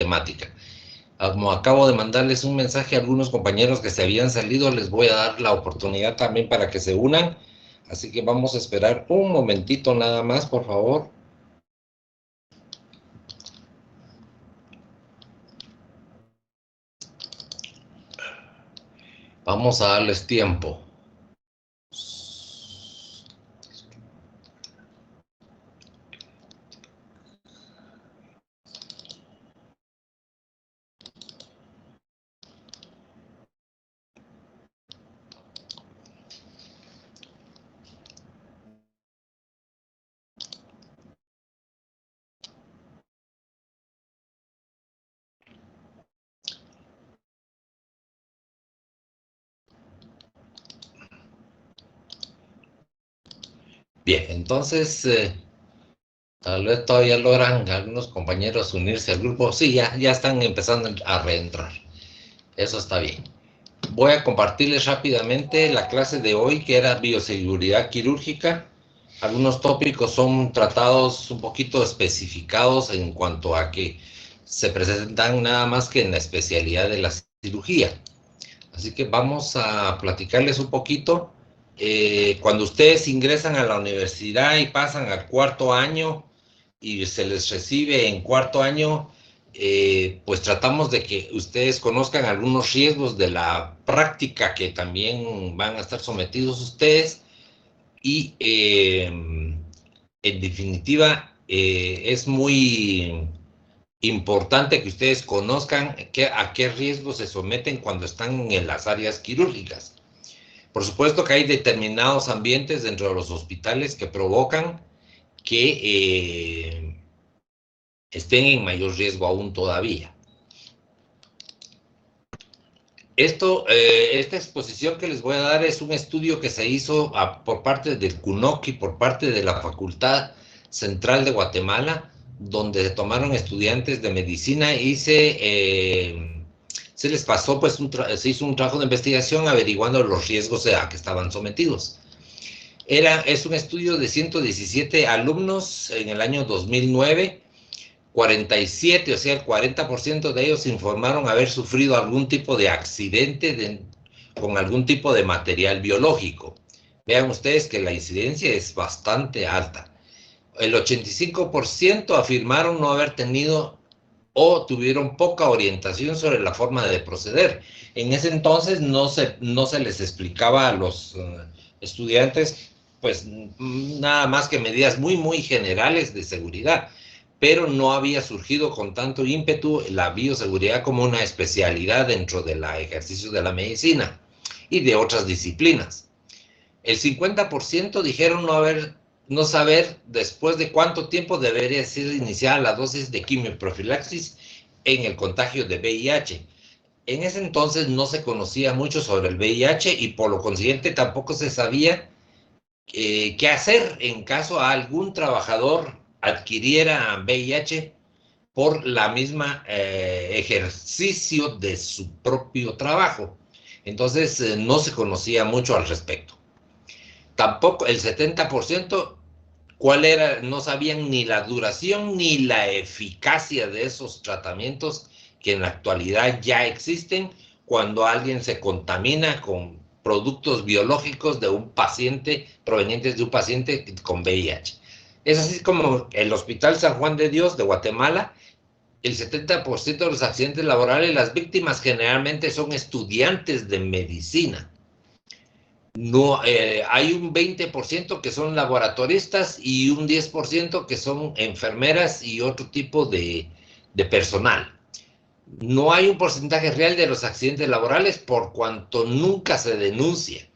temática. Como acabo de mandarles un mensaje a algunos compañeros que se habían salido, les voy a dar la oportunidad también para que se unan. Así que vamos a esperar un momentito nada más, por favor. Vamos a darles tiempo. Bien, entonces, tal vez todavía logran algunos compañeros unirse al grupo. Sí, ya están empezando a reentrar. Eso está bien. Voy a compartirles rápidamente la clase de hoy, que era bioseguridad quirúrgica. Algunos tópicos son tratados un poquito especificados en cuanto a que se presentan nada más que en la especialidad de la cirugía. Así que vamos a platicarles un poquito. Cuando ustedes ingresan a la universidad y pasan al cuarto año y se les recibe en cuarto año, pues tratamos de que ustedes conozcan algunos riesgos de la práctica que también van a estar sometidos ustedes y en definitiva es muy importante que ustedes conozcan a qué riesgos se someten cuando están en las áreas quirúrgicas. Por supuesto que hay determinados ambientes dentro de los hospitales que provocan que estén en mayor riesgo aún todavía. Esta exposición que les voy a dar es un estudio que se hizo por parte del CUNOC y por parte de la Facultad Central de Guatemala, donde se tomaron estudiantes de medicina y se les pasó, pues, se hizo un trabajo de investigación averiguando los riesgos a que estaban sometidos. Es un estudio de 117 alumnos en el año 2009, 47, o sea, el 40% de ellos informaron haber sufrido algún tipo de accidente con algún tipo de material biológico. Vean ustedes que la incidencia es bastante alta. El 85% afirmaron no haber tenido o tuvieron poca orientación sobre la forma de proceder. En ese entonces no se les explicaba a los estudiantes, pues nada más que medidas muy generales de seguridad, pero no había surgido con tanto ímpetu la bioseguridad como una especialidad dentro del ejercicio de la medicina y de otras disciplinas. El 50% dijeron no saber después de cuánto tiempo debería ser iniciada la dosis de quimioprofilaxis en el contagio de VIH. En ese entonces no se conocía mucho sobre el VIH y por lo consiguiente tampoco se sabía qué hacer en caso a algún trabajador adquiriera VIH por la misma ejercicio de su propio trabajo. Entonces no se conocía mucho al respecto. Tampoco el 70% no sabían ni la duración ni la eficacia de esos tratamientos que en la actualidad ya existen cuando alguien se contamina con productos biológicos de un paciente, provenientes de un paciente con VIH. Es así como el Hospital San Juan de Dios de Guatemala, el 70% de los accidentes laborales, las víctimas generalmente son estudiantes de medicina. No, hay un 20% que son laboratoristas y un 10% que son enfermeras y otro tipo de personal. No hay un porcentaje real de los accidentes laborales por cuanto nunca se denuncia.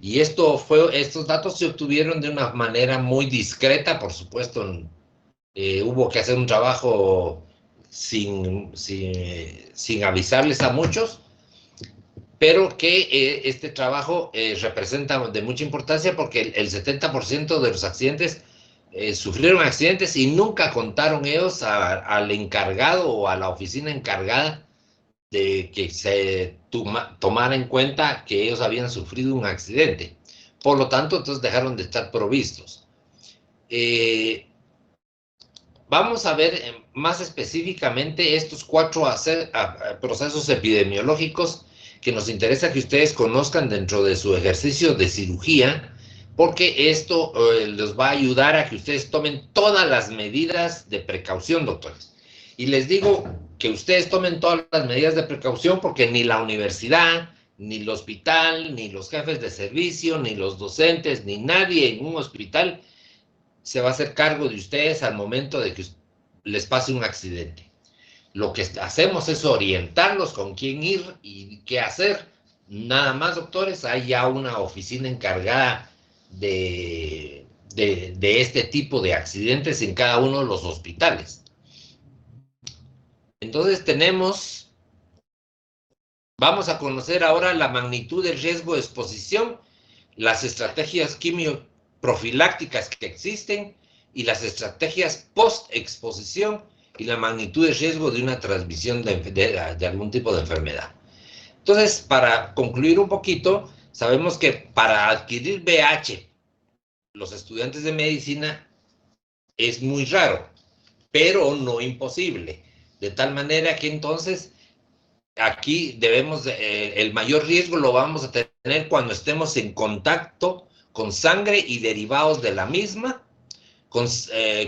Y estos datos se obtuvieron de una manera muy discreta, por supuesto. Hubo que hacer un trabajo sin avisarles a muchos, pero que este trabajo representa de mucha importancia porque el 70% de los accidentes sufrieron accidentes y nunca contaron ellos al encargado o a la oficina encargada de que se tomara en cuenta que ellos habían sufrido un accidente. Por lo tanto, entonces dejaron de estar provistos. vamos a ver más específicamente estos 4 procesos epidemiológicos que nos interesa que ustedes conozcan dentro de su ejercicio de cirugía, porque esto les va a ayudar a que ustedes tomen todas las medidas de precaución, doctores. Y les digo que ustedes tomen todas las medidas de precaución porque ni la universidad, ni el hospital, ni los jefes de servicio, ni los docentes, ni nadie en un hospital se va a hacer cargo de ustedes al momento de que les pase un accidente. Lo que hacemos es orientarlos con quién ir y qué hacer. Nada más, doctores, hay ya una oficina encargada de este tipo de accidentes en cada uno de los hospitales. Entonces vamos a conocer ahora la magnitud del riesgo de exposición, las estrategias quimioprofilácticas que existen y las estrategias post-exposición y la magnitud de riesgo de una transmisión de algún tipo de enfermedad. Entonces, para concluir un poquito, sabemos que para adquirir VIH, los estudiantes de medicina es muy raro, pero no imposible. De tal manera que entonces aquí el mayor riesgo lo vamos a tener cuando estemos en contacto con sangre y derivados de la misma,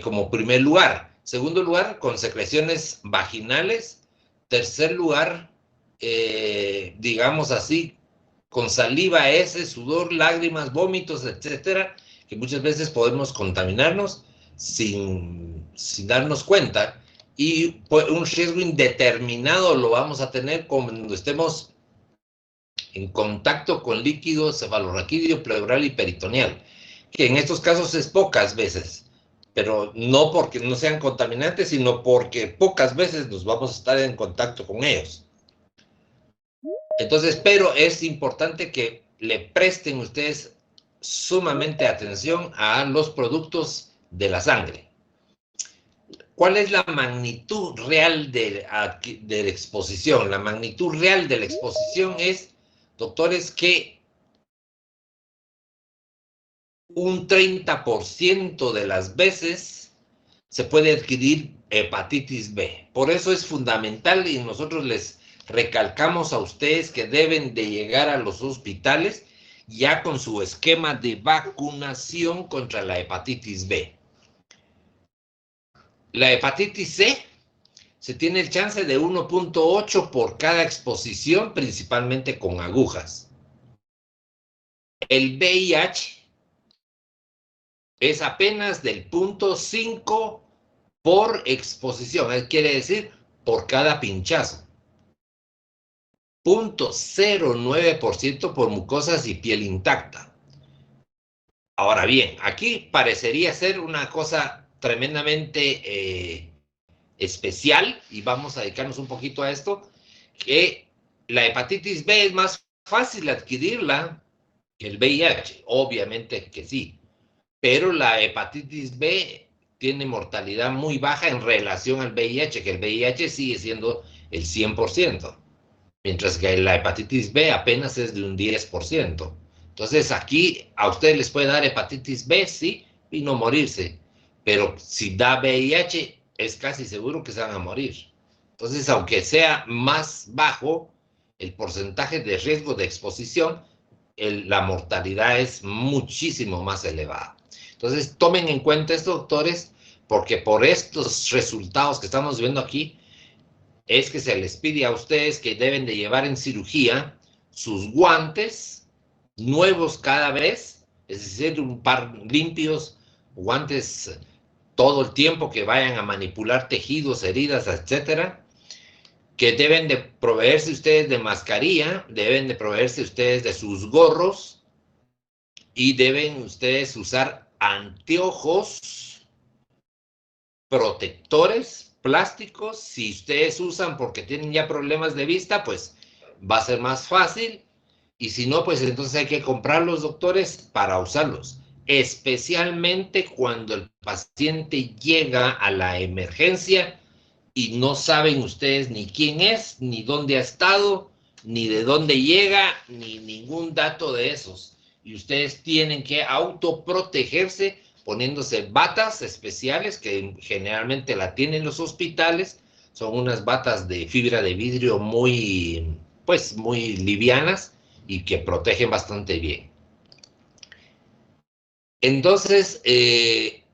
como primer lugar. Segundo lugar, con secreciones vaginales. Tercer lugar, digamos así, con saliva, heces, sudor, lágrimas, vómitos, etcétera, que muchas veces podemos contaminarnos sin darnos cuenta. Y un riesgo indeterminado lo vamos a tener cuando estemos en contacto con líquido cefalorraquídeo, pleural y peritoneal, que en estos casos es pocas veces, pero no porque no sean contaminantes, sino porque pocas veces nos vamos a estar en contacto con ellos. Entonces, pero es importante que le presten ustedes sumamente atención a los productos de la sangre. ¿Cuál es la magnitud real de la exposición? La magnitud real de la exposición es, doctores, que un 30% de las veces se puede adquirir hepatitis B. Por eso es fundamental y nosotros les recalcamos a ustedes que deben de llegar a los hospitales ya con su esquema de vacunación contra la hepatitis B. La hepatitis C se tiene el chance de 1.8 por cada exposición, principalmente con agujas. El VIH es apenas del 0.5 por exposición, quiere decir por cada pinchazo. 0.09% por mucosas y piel intacta. Ahora bien, aquí parecería ser una cosa tremendamente especial, y vamos a dedicarnos un poquito a esto, que la hepatitis B es más fácil adquirirla que el VIH, obviamente que sí, pero la hepatitis B tiene mortalidad muy baja en relación al VIH, que el VIH sigue siendo el 100%, mientras que la hepatitis B apenas es de un 10%. Entonces aquí a ustedes les puede dar hepatitis B, sí, y no morirse, pero si da VIH, es casi seguro que se van a morir. Entonces, aunque sea más bajo el porcentaje de riesgo de exposición, la mortalidad es muchísimo más elevada. Entonces, tomen en cuenta esto, doctores, porque por estos resultados que estamos viendo aquí, es que se les pide a ustedes que deben de llevar en cirugía sus guantes nuevos cada vez, es decir, un par limpios, guantes todo el tiempo que vayan a manipular tejidos, heridas, etcétera, que deben de proveerse ustedes de mascarilla, deben de proveerse ustedes de sus gorros y deben ustedes usar anteojos protectores plásticos. Si ustedes usan porque tienen ya problemas de vista, pues va a ser más fácil, y si no, pues entonces hay que comprarlos, doctores, para usarlos, especialmente cuando el paciente llega a la emergencia y no saben ustedes ni quién es, ni dónde ha estado, ni de dónde llega, ni ningún dato de esos. Y ustedes tienen que autoprotegerse poniéndose batas especiales que generalmente la tienen los hospitales. Son unas batas de fibra de vidrio muy, pues, muy livianas y que protegen bastante bien. Entonces,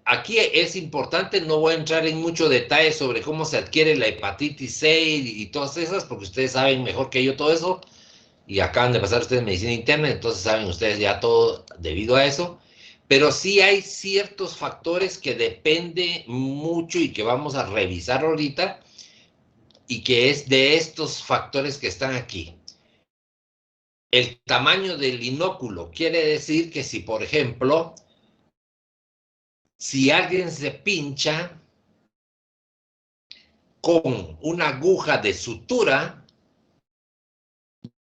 aquí es importante, no voy a entrar en mucho detalle sobre cómo se adquiere la hepatitis C y todas esas, porque ustedes saben mejor que yo todo eso, y acaban de pasar ustedes medicina interna, entonces saben ustedes ya todo debido a eso. Pero sí hay ciertos factores que depende mucho y que vamos a revisar ahorita, y que es de estos factores que están aquí. El tamaño del inóculo quiere decir que si, por ejemplo, si alguien se pincha con una aguja de sutura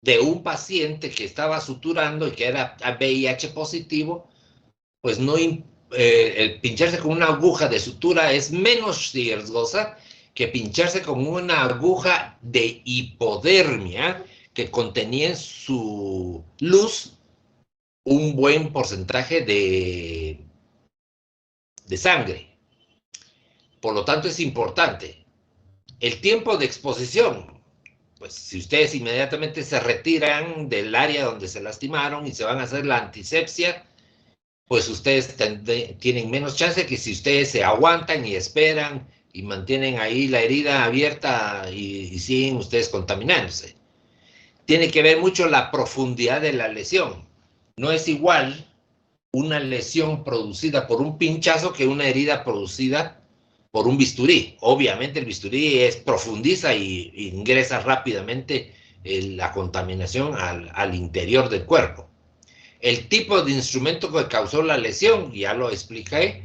de un paciente que estaba suturando y que era VIH positivo, pues no, el pincharse con una aguja de sutura es menos riesgosa que pincharse con una aguja de hipodermia que contenía en su luz un buen porcentaje de sangre. Por lo tanto, es importante. El tiempo de exposición, pues si ustedes inmediatamente se retiran del área donde se lastimaron y se van a hacer la antisepsia, pues ustedes tienen menos chance que si ustedes se aguantan y esperan y mantienen ahí la herida abierta y siguen ustedes contaminándose. Tiene que ver mucho la profundidad de la lesión. No es igual una lesión producida por un pinchazo que una herida producida por un bisturí. Obviamente el bisturí profundiza y ingresa rápidamente la contaminación al interior del cuerpo. El tipo de instrumento que causó la lesión, ya lo expliqué,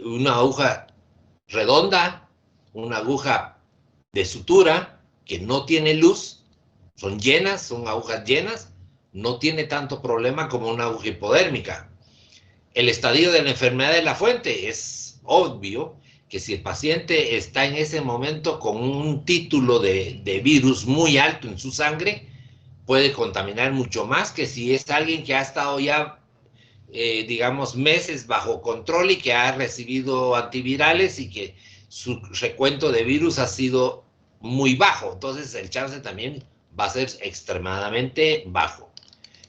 una aguja redonda, una aguja de sutura que no tiene luz, son llenas, son agujas llenas, no tiene tanto problema como una aguja hipodérmica. El estadio de la enfermedad de la fuente es obvio que si el paciente está en ese momento con un título de virus muy alto en su sangre, puede contaminar mucho más que si es alguien que ha estado ya, digamos, meses bajo control y que ha recibido antivirales y que su recuento de virus ha sido muy bajo. Entonces el chance también va a ser extremadamente bajo.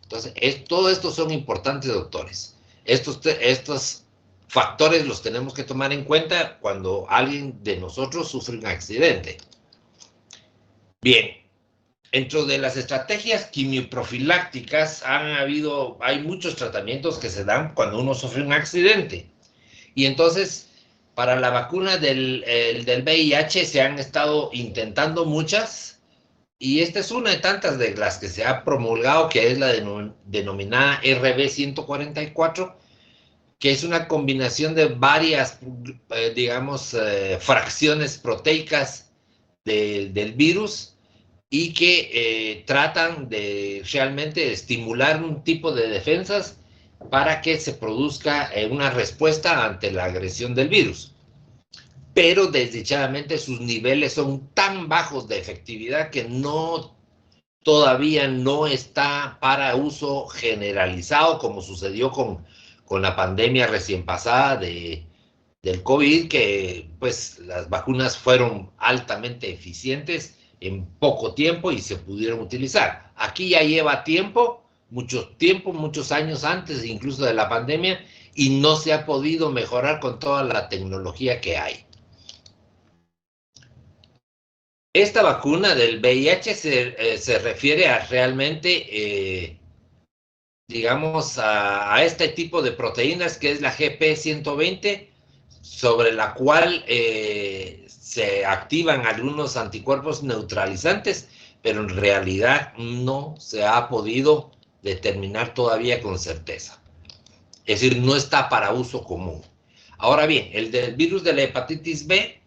Entonces, todo esto son importantes, doctores. Estos factores los tenemos que tomar en cuenta cuando alguien de nosotros sufre un accidente. Bien, dentro de las estrategias quimioprofilácticas hay muchos tratamientos que se dan cuando uno sufre un accidente. Y entonces, para la vacuna del VIH se han estado intentando muchas, y esta es una de tantas de las que se ha promulgado, que es la denominada RB144, que es una combinación de varias, digamos, fracciones proteicas del virus, y que tratan de realmente estimular un tipo de defensas para que se produzca una respuesta ante la agresión del virus. Pero desdichadamente sus niveles son tan bajos de efectividad que todavía no está para uso generalizado, como sucedió con la pandemia recién pasada del COVID, que pues las vacunas fueron altamente eficientes en poco tiempo y se pudieron utilizar. Aquí ya lleva tiempo, muchos años antes incluso de la pandemia, y no se ha podido mejorar con toda la tecnología que hay. Esta vacuna del VIH se refiere a realmente, digamos, a este tipo de proteínas que es la GP120, sobre la cual se activan algunos anticuerpos neutralizantes, pero en realidad no se ha podido determinar todavía con certeza. Es decir, no está para uso común. Ahora bien, el del virus de la hepatitis B,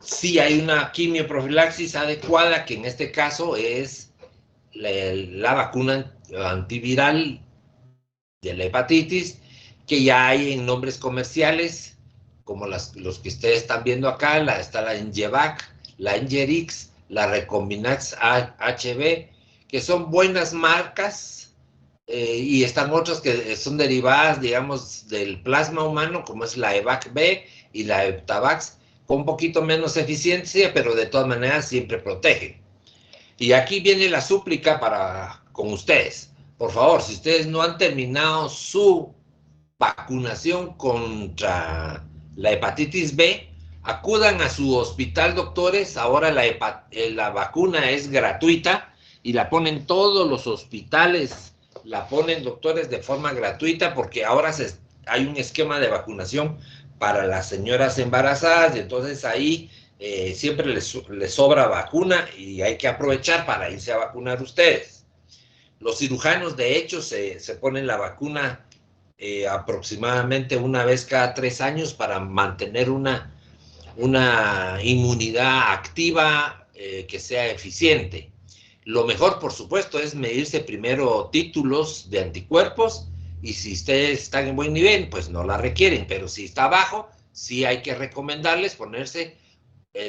sí hay una quimioprofilaxis adecuada, que en este caso es la vacuna antiviral de la hepatitis, que ya hay en nombres comerciales, como los que ustedes están viendo acá. Está la Engevac, la Engerix, la Recombinax HB, que son buenas marcas, y están otras que son derivadas, digamos, del plasma humano, como es la EVAC-B y la Eutavax, con un poquito menos eficiencia, pero de todas maneras siempre protegen. Y aquí viene la súplica con ustedes. Por favor, si ustedes no han terminado su vacunación contra la hepatitis B, acudan a su hospital, doctores. Ahora la vacuna es gratuita y la ponen todos los hospitales, la ponen, doctores, de forma gratuita, porque ahora hay un esquema de vacunación para las señoras embarazadas, y entonces ahí siempre les sobra vacuna y hay que aprovechar para irse a vacunar ustedes. Los cirujanos, de hecho, se ponen la vacuna aproximadamente una vez cada 3 años para mantener una inmunidad activa que sea eficiente. Lo mejor, por supuesto, es medirse primero títulos de anticuerpos, y si ustedes están en buen nivel, pues no la requieren, pero si está bajo, sí hay que recomendarles ponerse,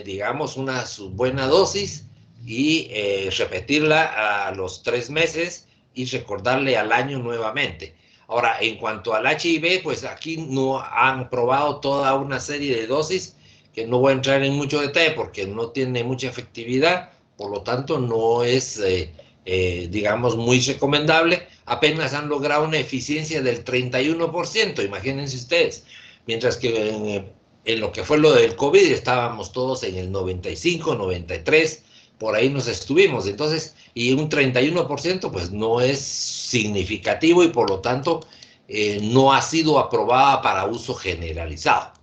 digamos, una buena dosis y repetirla a los 3 meses y recordarle al año nuevamente. Ahora, en cuanto al HIV, pues aquí no han probado toda una serie de dosis que no voy a entrar en mucho detalle porque no tiene mucha efectividad, por lo tanto no es, digamos, muy recomendable. Apenas han logrado una eficiencia del 31%, imagínense ustedes, mientras que en lo que fue lo del COVID estábamos todos en el 95, 93, por ahí nos estuvimos. Entonces, y un 31% pues no es significativo y por lo tanto no ha sido aprobada para uso generalizado.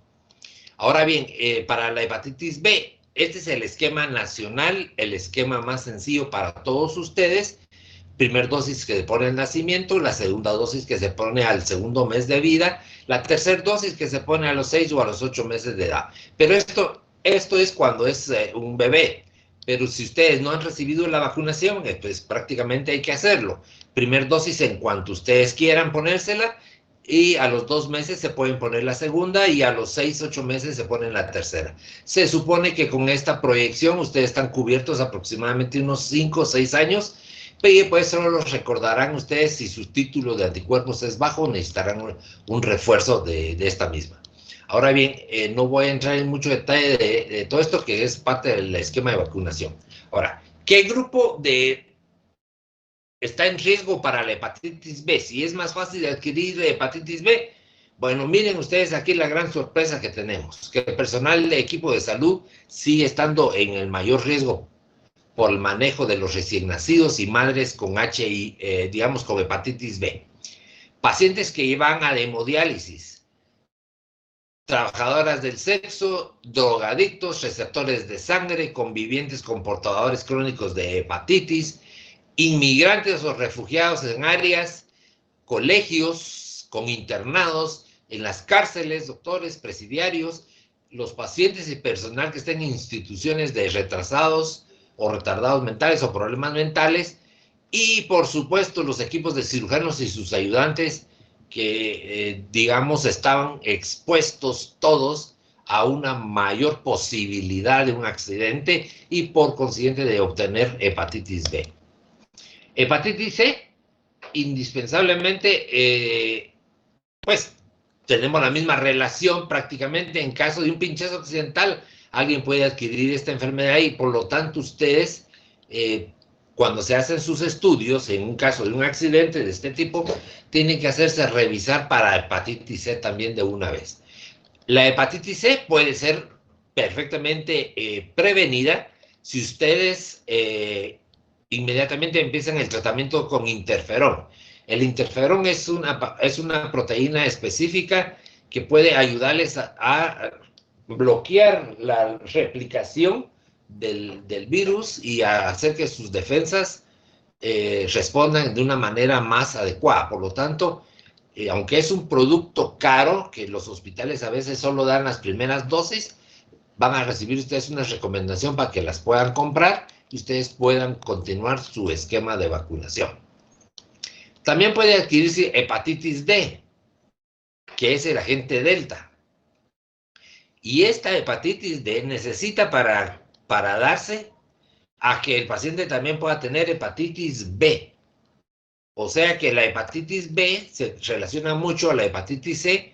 Ahora bien, para la hepatitis B, este es el esquema nacional, el esquema más sencillo para todos ustedes. Primer dosis que se pone al nacimiento, la segunda dosis que se pone al segundo mes de vida, la tercera dosis que se pone a los 6 o a los 8 meses de edad. Pero esto es cuando es un bebé. Pero si ustedes no han recibido la vacunación, pues prácticamente hay que hacerlo. Primer dosis en cuanto ustedes quieran ponérsela, y a los 2 meses se pueden poner la segunda y a los 6, 8 meses se ponen la tercera. Se supone que con esta proyección ustedes están cubiertos aproximadamente unos 5 o 6 años, y pues solo los recordarán ustedes si su título de anticuerpos es bajo, necesitarán un refuerzo de esta misma. Ahora bien, no voy a entrar en mucho detalle de todo esto, que es parte del esquema de vacunación. Ahora, ¿qué grupo está en riesgo para la hepatitis B? Si es más fácil adquirir hepatitis B, bueno, miren ustedes aquí la gran sorpresa que tenemos, que el personal de equipo de salud sigue estando en el mayor riesgo por el manejo de los recién nacidos y madres con digamos, con hepatitis B. Pacientes que llevan a hemodiálisis, trabajadoras del sexo, drogadictos, receptores de sangre, convivientes con portadores crónicos de hepatitis, inmigrantes o refugiados en áreas, colegios con internados, en las cárceles, doctores, presidiarios, los pacientes y personal que estén en instituciones de retrasados o retardados mentales o problemas mentales, y por supuesto los equipos de cirujanos y sus ayudantes que, digamos, estaban expuestos todos a una mayor posibilidad de un accidente y por consiguiente de obtener hepatitis B. Hepatitis C, indispensablemente, pues tenemos la misma relación prácticamente. En caso de un pinchazo accidental, alguien puede adquirir esta enfermedad y por lo tanto ustedes, cuando se hacen sus estudios, en un caso de un accidente de este tipo, tienen que hacerse revisar para hepatitis C también de una vez. La hepatitis C puede ser perfectamente prevenida si ustedes inmediatamente empiezan el tratamiento con interferón. El interferón es una proteína específica que puede ayudarles a bloquear la replicación del virus y a hacer que sus defensas respondan de una manera más adecuada. Por lo tanto, aunque es un producto caro, que los hospitales a veces solo dan las primeras dosis, van a recibir ustedes una recomendación para que las puedan comprar y ustedes puedan continuar su esquema de vacunación. También puede adquirirse hepatitis D, que es el agente delta. Y esta hepatitis D necesita para darse a que el paciente también pueda tener hepatitis B. O sea que la hepatitis B se relaciona mucho a la hepatitis C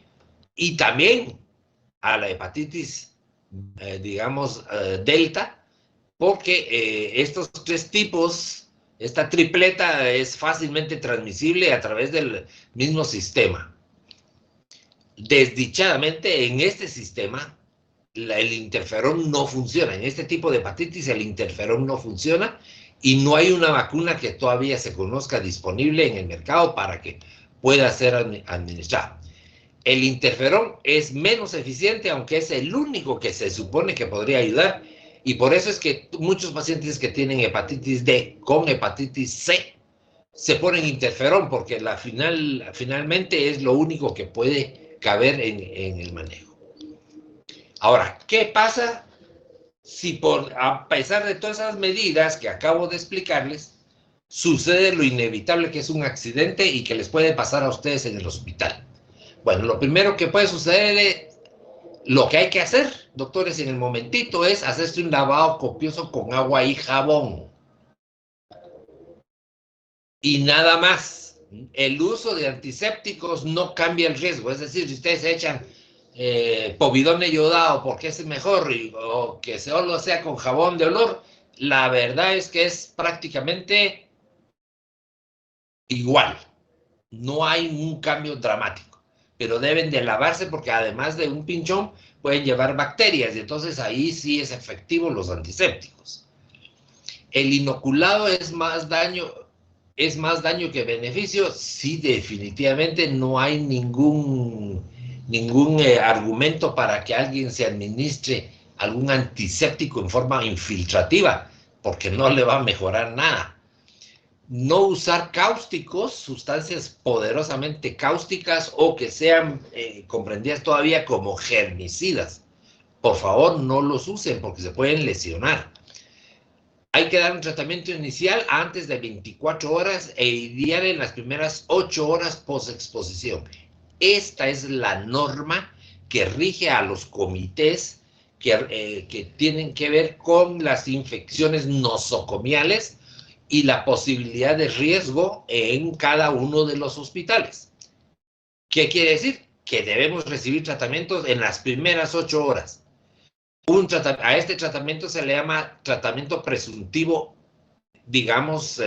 y también a la hepatitis, digamos, delta, porque estos tres tipos, esta tripleta es fácilmente transmisible a través del mismo sistema. Desdichadamente, en este sistema, el interferón no funciona. En este tipo de hepatitis, el interferón no funciona y no hay una vacuna que todavía se conozca disponible en el mercado para que pueda ser administrada. El interferón es menos eficiente, aunque es el único que se supone que podría ayudar, y por eso es que muchos pacientes que tienen hepatitis D con hepatitis C se ponen interferón, porque finalmente es lo único que puede caber en el manejo. Ahora, ¿qué pasa si a pesar de todas esas medidas que acabo de explicarles, sucede lo inevitable, que es un accidente y que les puede pasar a ustedes en el hospital? Bueno, lo primero que puede suceder, lo que hay que hacer, doctores, en el momentito es hacerse un lavado copioso con agua y jabón. Y nada más. El uso de antisépticos no cambia el riesgo. Es decir, si ustedes echan povidone iodado porque es mejor, o que solo sea con jabón de olor, la verdad es que es prácticamente igual. No hay un cambio dramático, pero deben de lavarse porque además de un pinchón pueden llevar bacterias y entonces ahí sí es efectivo los antisépticos. El inoculado es más daño que beneficio. Sí, definitivamente no hay ningún argumento para que alguien se administre algún antiséptico en forma infiltrativa, porque no le va a mejorar nada. No usar cáusticos, sustancias poderosamente cáusticas o que sean comprendidas todavía como germicidas. Por favor, no los usen porque se pueden lesionar. Hay que dar un tratamiento inicial antes de 24 horas e ideal en las primeras 8 horas post-exposición. Esta es la norma que rige a los comités que tienen que ver con las infecciones nosocomiales y la posibilidad de riesgo en cada uno de los hospitales. ¿Qué quiere decir? Que debemos recibir tratamientos en las primeras 8 horas. A este tratamiento se le llama tratamiento presuntivo, digamos,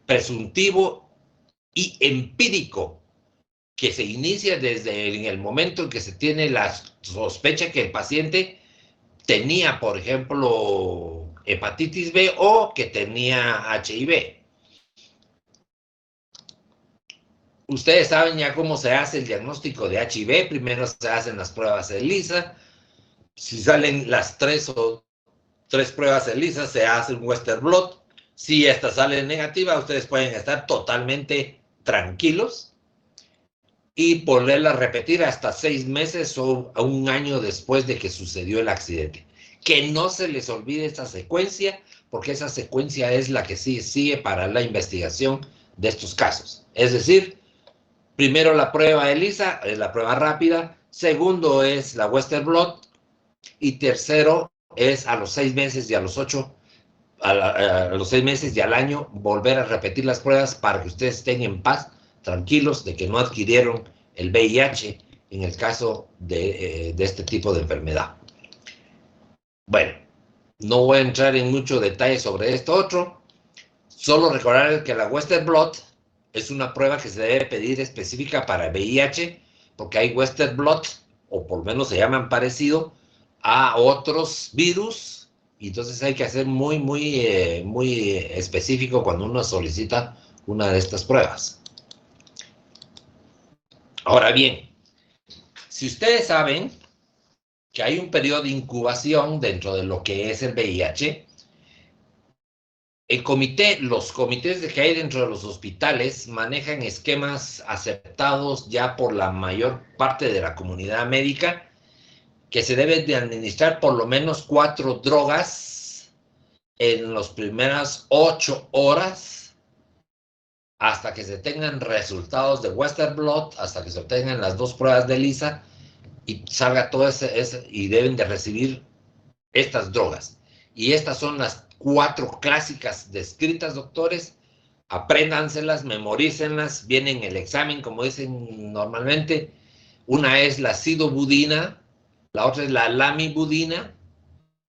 presuntivo y empírico, que se inicia desde en el momento en que se tiene la sospecha que el paciente tenía, por ejemplo, hepatitis B o que tenía HIV. Ustedes saben ya cómo se hace el diagnóstico de HIV. Primero se hacen las pruebas ELISA. Si salen las tres pruebas ELISA, se hace un Western blot. Si esta sale negativa, ustedes pueden estar totalmente tranquilos y volverla a repetir hasta 6 meses o un año después de que sucedió el accidente. Que no se les olvide esta secuencia, porque esa secuencia es la que sigue para la investigación de estos casos. Es decir, primero la prueba ELISA, es la prueba rápida. Segundo es la Western blot. Y tercero es a los 6 meses y a los 8, a los 6 meses y al año, volver a repetir las pruebas para que ustedes estén en paz, tranquilos de que no adquirieron el VIH en el caso de este tipo de enfermedad. Bueno, no voy a entrar en mucho detalle sobre esto otro, solo recordar que la Western blot es una prueba que se debe pedir específica para VIH, porque hay Western blot, o por lo menos se llaman parecido, a otros virus, y entonces hay que hacer muy específico cuando uno solicita una de estas pruebas. Ahora bien, si ustedes saben que hay un periodo de incubación dentro de lo que es el VIH, los comités que hay dentro de los hospitales manejan esquemas aceptados ya por la mayor parte de la comunidad médica, que se deben de administrar por lo menos 4 drogas en las primeras 8 horas hasta que se tengan resultados de Western blot, hasta que se obtengan las 2 pruebas de ELISA y salga todo y deben de recibir estas drogas. Y estas son las 4 clásicas descritas, doctores, Apréndanselas, memorícenlas, vienen en el examen, como dicen normalmente. Una es la sidobudina, la otra es la lamivudina,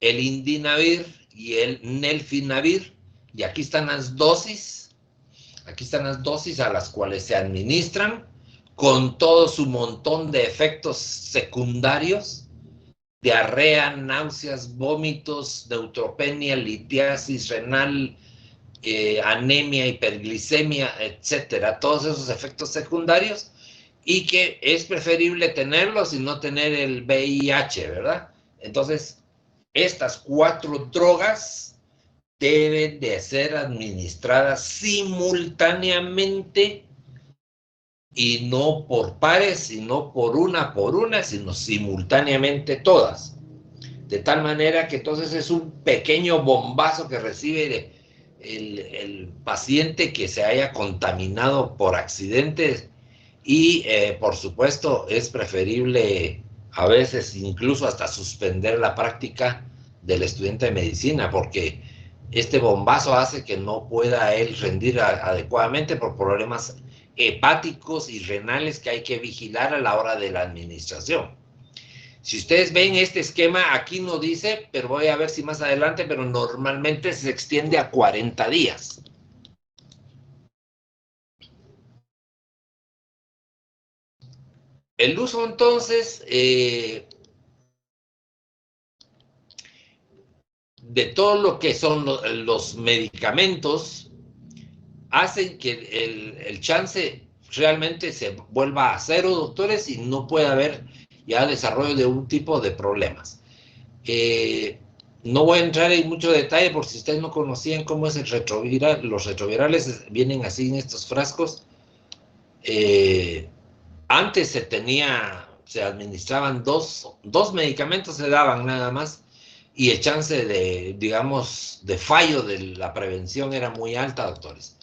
el indinavir y el nelfinavir. Y aquí están las dosis. Aquí están las dosis a las cuales se administran con todo su montón de efectos secundarios: diarrea, náuseas, vómitos, neutropenia, litiasis renal, anemia, hiperglicemia, etcétera, todos esos efectos secundarios, y que es preferible tenerlos y no tener el VIH, ¿verdad? Entonces, estas 4 drogas deben de ser administradas simultáneamente y no por pares, y no por una, sino simultáneamente todas. De tal manera que entonces es un pequeño bombazo que recibe el paciente que se haya contaminado por accidentes, y por supuesto es preferible a veces incluso hasta suspender la práctica del estudiante de medicina, porque este bombazo hace que no pueda él rendir adecuadamente por problemas hepáticos y renales que hay que vigilar a la hora de la administración. Si ustedes ven este esquema, aquí no dice, pero voy a ver si más adelante, pero normalmente se extiende a 40 días. El uso entonces de todo lo que son los medicamentos hacen que el chance realmente se vuelva a cero, doctores, y no puede haber ya desarrollo de un tipo de problemas. No voy a entrar en mucho detalle por si ustedes no conocían cómo es el retroviral. Los retrovirales vienen así en estos frascos. Antes se administraban dos medicamentos, se daban nada más, y el chance de, digamos, de fallo de la prevención era muy alta, doctores.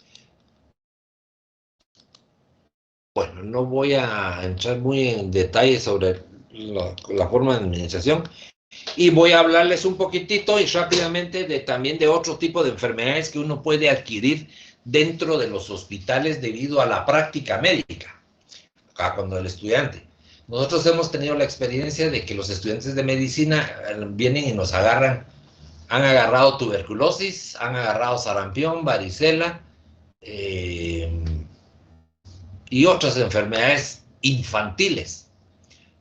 Bueno, no voy a entrar muy en detalle sobre la forma de administración, y voy a hablarles un poquitito y rápidamente también de otro tipo de enfermedades que uno puede adquirir dentro de los hospitales debido a la práctica médica. Acá cuando el estudiante. Nosotros hemos tenido la experiencia de que los estudiantes de medicina vienen y nos agarran, han agarrado tuberculosis, han agarrado sarampión, varicela, y otras enfermedades infantiles.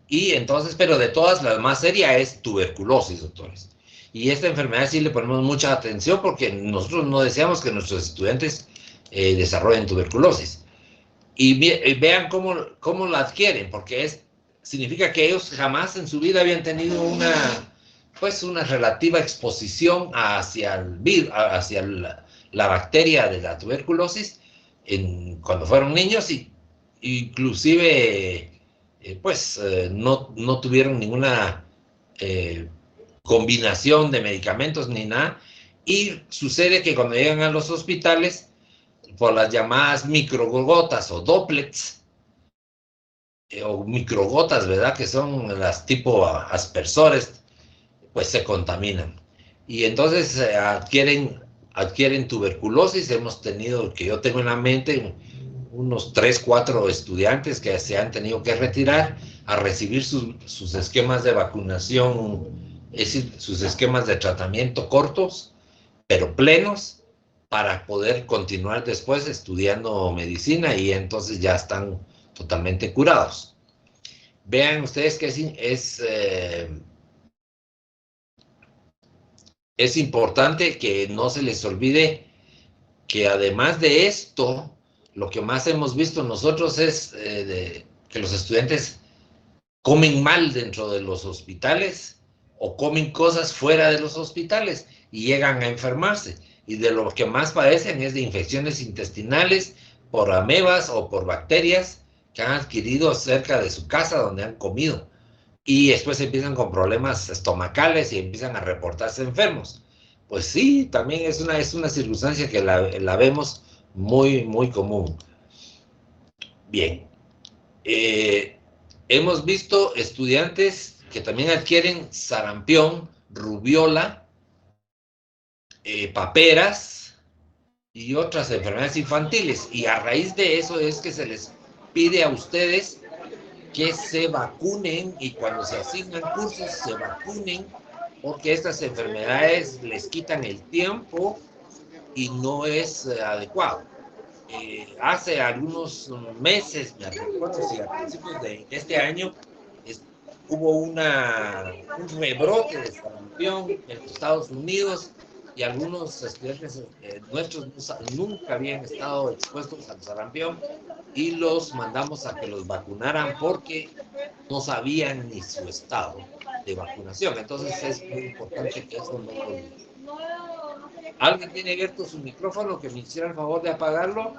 Y entonces, pero de todas, la más seria es tuberculosis, doctores. Y esta enfermedad sí le ponemos mucha atención porque nosotros no deseamos que nuestros estudiantes desarrollen tuberculosis. Y vean cómo la adquieren, porque significa que ellos jamás en su vida habían tenido una relativa exposición hacia el virus, hacia la bacteria de la tuberculosis cuando fueron niños, y inclusive no tuvieron ninguna combinación de medicamentos ni nada. Y sucede que cuando llegan a los hospitales, por las llamadas microgotas o droplets, o microgotas, ¿verdad? Que son las tipo aspersores, pues se contaminan. Y entonces adquieren tuberculosis. Hemos tenido, que yo tengo en la mente, unos 3, 4 estudiantes que se han tenido que retirar a recibir sus esquemas de vacunación, es decir, sus esquemas de tratamiento cortos, pero plenos, para poder continuar después estudiando medicina, y entonces ya están totalmente curados. Vean ustedes que es importante que no se les olvide que además de esto, lo que más hemos visto nosotros es que los estudiantes comen mal dentro de los hospitales o comen cosas fuera de los hospitales y llegan a enfermarse. Y de lo que más padecen es de infecciones intestinales por amebas o por bacterias que han adquirido cerca de su casa donde han comido. Y después empiezan con problemas estomacales y empiezan a reportarse enfermos. Pues sí, también es una circunstancia que la vemos muy, muy común. Bien. Hemos visto estudiantes que también adquieren sarampión, rubiola, paperas, y otras enfermedades infantiles. Y a raíz de eso es que se les pide a ustedes que se vacunen, y cuando se asignan cursos se vacunen, porque estas enfermedades les quitan el tiempo y no es adecuado. Hace algunos meses, me recuerdo si a principios de este año, hubo un rebrote de sarampión en los Estados Unidos, y algunos estudiantes nuestros nunca habían estado expuestos al sarampión, y los mandamos a que los vacunaran porque no sabían ni su estado de vacunación. Entonces es muy importante que eso no lo olviden. ¿Alguien tiene abierto su micrófono que me hiciera el favor de apagarlo?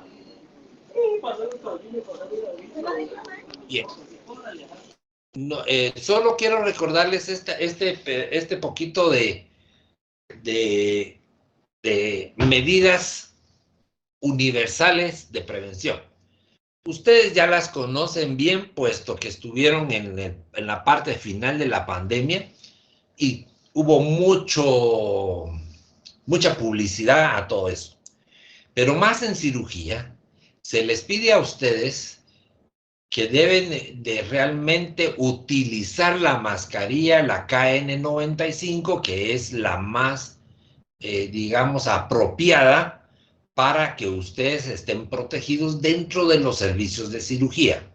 Bien. No, solo quiero recordarles este poquito de medidas universales de prevención. Ustedes ya las conocen bien, puesto que estuvieron en la parte final de la pandemia y hubo mucha publicidad a todo eso. Pero más en cirugía, se les pide a ustedes que deben de realmente utilizar la mascarilla, la KN95, que es la más, digamos, apropiada para que ustedes estén protegidos dentro de los servicios de cirugía.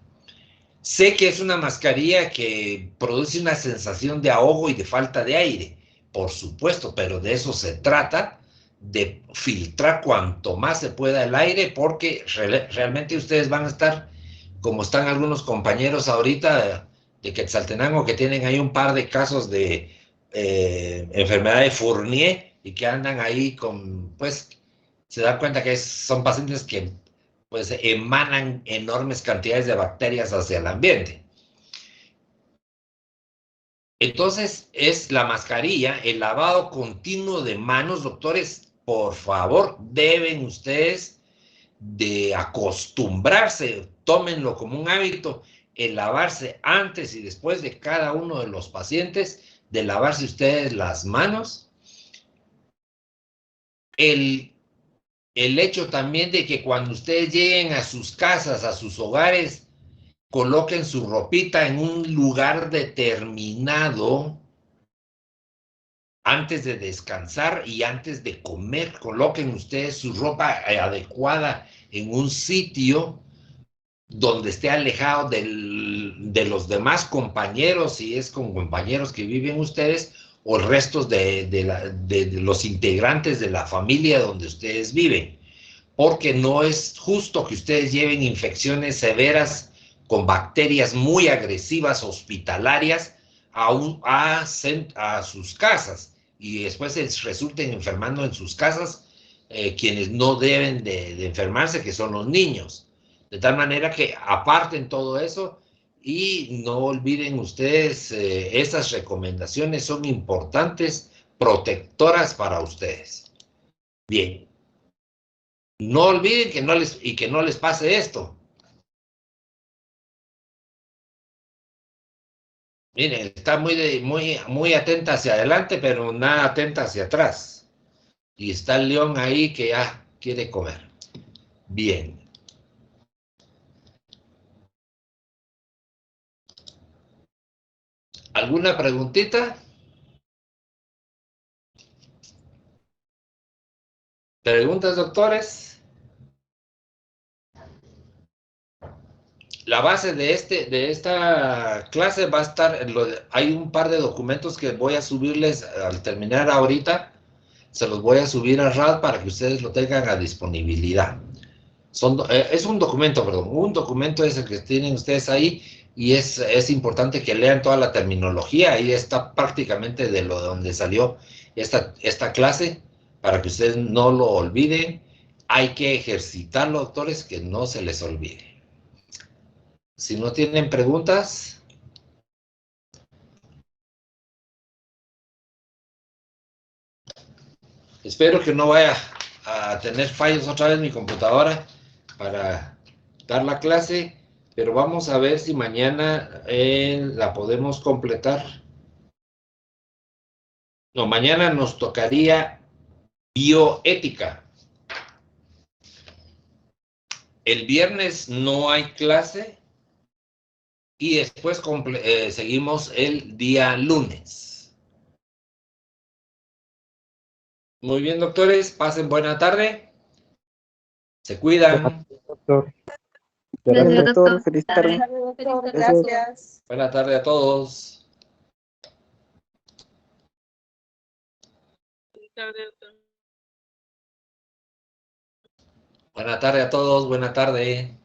Sé que es una mascarilla que produce una sensación de ahogo y de falta de aire, por supuesto, pero de eso se trata, de filtrar cuanto más se pueda el aire, porque realmente ustedes van a estar, como están algunos compañeros ahorita de Quetzaltenango, que tienen ahí un par de casos de enfermedad de Fournier y que andan ahí con, pues, se dan cuenta que son pacientes que pues emanan enormes cantidades de bacterias hacia el ambiente. Entonces, es la mascarilla, el lavado continuo de manos, doctores, por favor, deben ustedes de acostumbrarse, tómenlo como un hábito, el lavarse antes y después de cada uno de los pacientes, de lavarse ustedes las manos. El hecho también de que cuando ustedes lleguen a sus casas, a sus hogares, coloquen su ropita en un lugar determinado antes de descansar y antes de comer. Coloquen ustedes su ropa adecuada en un sitio donde esté alejado de los demás compañeros, si es con compañeros que viven ustedes, o el resto de los integrantes de la familia donde ustedes viven, porque no es justo que ustedes lleven infecciones severas con bacterias muy agresivas hospitalarias a sus casas, y después se resulten enfermando en sus casas quienes no deben de enfermarse, que son los niños. De tal manera que aparten todo eso y no olviden ustedes, esas recomendaciones son importantes, protectoras para ustedes. Bien, no olviden que no les pase esto. Miren, está muy atenta hacia adelante, pero nada atenta hacia atrás. Y está el león ahí que ya quiere comer. Bien. ¿Alguna preguntita? ¿Preguntas, doctores? La base de esta clase va a estar, hay un par de documentos que voy a subirles al terminar ahorita, se los voy a subir a RAD para que ustedes lo tengan a disponibilidad. Es un documento, perdón, un documento es el que tienen ustedes ahí, y es importante que lean toda la terminología. Ahí está prácticamente de donde salió esta clase, para que ustedes no lo olviden. Hay que ejercitarlo, doctores, que no se les olvide. Si no tienen preguntas, espero que no vaya a tener fallos otra vez mi computadora para dar la clase, pero vamos a ver si mañana la podemos completar. No, mañana nos tocaría bioética. El viernes no hay clase y después seguimos el día lunes. Muy bien, doctores, pasen buena tarde. Se cuidan. Doctor. Gracias, Doctor. Feliz tarde. Gracias. Buena tarde a todos. Buena tarde a todos, buena tarde.